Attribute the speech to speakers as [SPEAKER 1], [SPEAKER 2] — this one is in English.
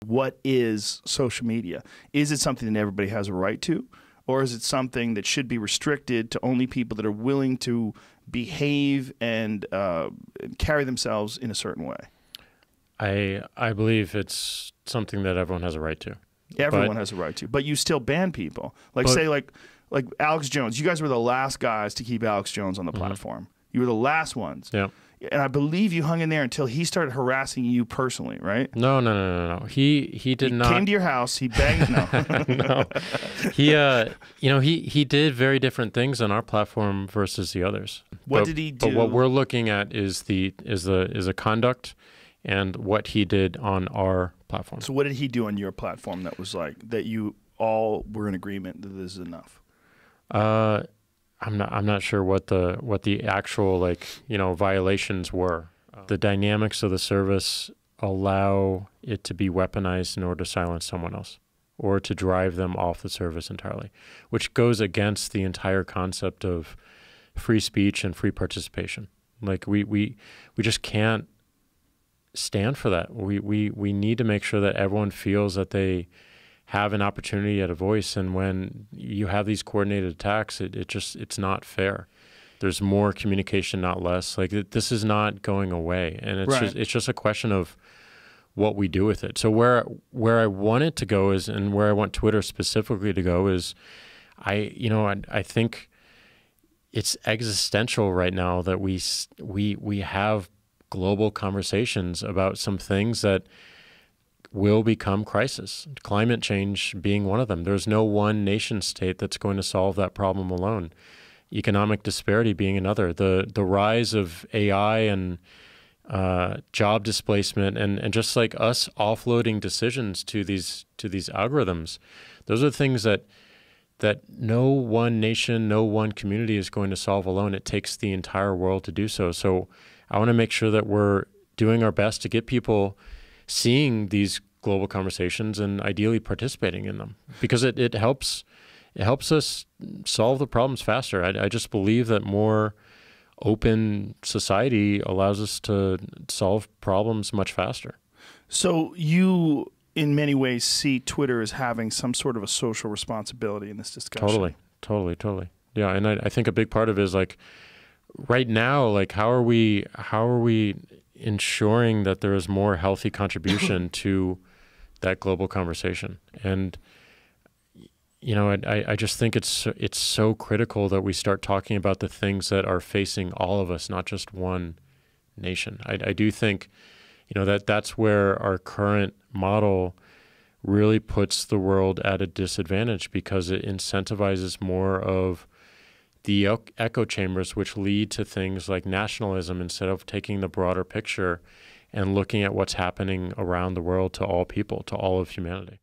[SPEAKER 1] What is social media? Is it something that everybody has a right to? Or is it something that should be restricted to only people that are willing to behave and carry themselves in a certain way?
[SPEAKER 2] I believe it's something that everyone has a right to.
[SPEAKER 1] Everyone has a right to, but you still ban people. Like say like Alex Jones. You guys were the last guys to keep Alex Jones on the platform. You were the last ones.
[SPEAKER 2] Yeah. And
[SPEAKER 1] I believe you hung in there until he started harassing you personally, right?
[SPEAKER 2] No. He did not.
[SPEAKER 1] He came to your house. He banged. No.
[SPEAKER 2] No. He did very different things on our platform versus the others.
[SPEAKER 1] What did he do?
[SPEAKER 2] But what we're looking at is the conduct and what he did on our platform.
[SPEAKER 1] So what did he do on your platform that was like that you all were in agreement that this is enough?
[SPEAKER 2] I'm not sure what the actual violations were. The dynamics of the service allow it to be weaponized in order to silence someone else or to drive them off the service entirely, which goes against the entire concept of free speech and free participation. Like we just can't stand for that. We need to make sure that everyone feels that they have an opportunity at a voice, and when you have these coordinated attacks, it's not fair. There's more communication, not less. Like this is not going away, and it's just a question of what we do with it. So where I want it to go is, and where I want Twitter specifically to go is, I think it's existential right now that we have global conversations about some things that will become crisis, climate change being one of them. There's no one nation state that's going to solve that problem alone. Economic disparity being another. The rise of AI and job displacement and just like us offloading decisions to these algorithms. Those are things that no one nation, no one community is going to solve alone. It takes the entire world to do so. So I want to make sure that we're doing our best to get people seeing these global conversations and ideally participating in them, because it helps us solve the problems faster. I just believe that more open society allows us to solve problems much faster.
[SPEAKER 1] So you, in many ways, see Twitter as having some sort of a social responsibility in this discussion.
[SPEAKER 2] Totally. Yeah, and I think a big part of it is like right now, like how are we ensuring that there is more healthy contribution to that global conversation? And I just think it's so critical that we start talking about the things that are facing all of us, not just one nation. I do think that's where our current model really puts the world at a disadvantage, because it incentivizes more of the echo chambers, which lead to things like nationalism, instead of taking the broader picture and looking at what's happening around the world to all people, to all of humanity.